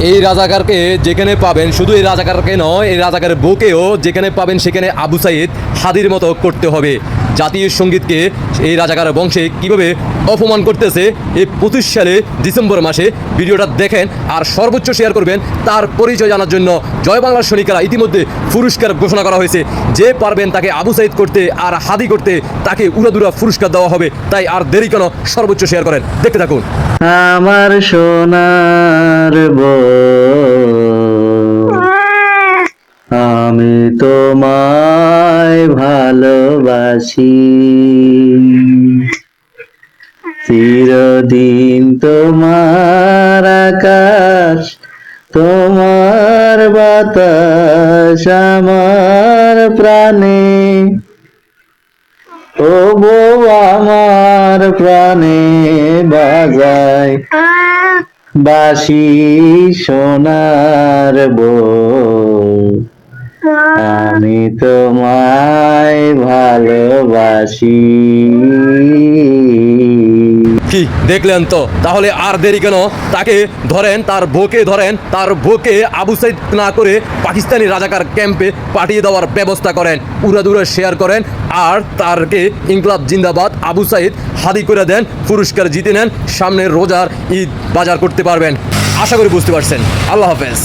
এই রাজাকারকে যেখানে পাবেন, শুধু এই রাজাকারকে নয়, এই রাজাকারের বউকেও যেখানে পাবেন সেখানে আবু সাইদ হাদির মতো করতে হবে। জাতীয় সঙ্গীতকে এই রাজাকার বংশে কিভাবে অপমান করতেছে এই 25 সালে ডিসেম্বর মাসে ভিডিওটা দেখেন আর সর্বোচ্চ শেয়ার করবেন। তার পরিচয় জানার জন্য জয় বাংলার সৈনিকেরা ইতিমধ্যে পুরস্কার ঘোষণা করা হয়েছে। যে পারবেন তাকে আবু সাইদ করতে আর হাদি করতে তাকে উড়াদুরা পুরস্কার দেওয়া হবে। তাই আর দেরি কেন, সর্বোচ্চ শেয়ার করেন, দেখতে থাকুন। আমার সোনার বউ, আমি তোমায় ভালোবাসি, চিরদিন তোমার আকাশ, তোমার বাতাস আমার প্রাণে, ও বউ আমার প্রাণে বাজায় বাঁশি সোনার বউ, আমি তোমায় ভালোবাসি। কি দেখলেন তো? তাহলে আর দেরি কেন, তাকে ধরেন, তার বউকে ধরেন, তার বউকে আবু সাইদ না করে পাকিস্তানি রাজাকার ক্যাম্পে পাঠিয়ে দেওয়ার ব্যবস্থা করেন, উড়াদুরা শেয়ার করেন আর তারকে ইনকলাব জিন্দাবাদ আবু সাইদ হাদি করে দেন, পুরস্কার জিতে নেন, সামনের রোজার ঈদ বাজার করতে পারবেন। আশা করি বুঝতে পারছেন। আল্লাহ হাফেজ।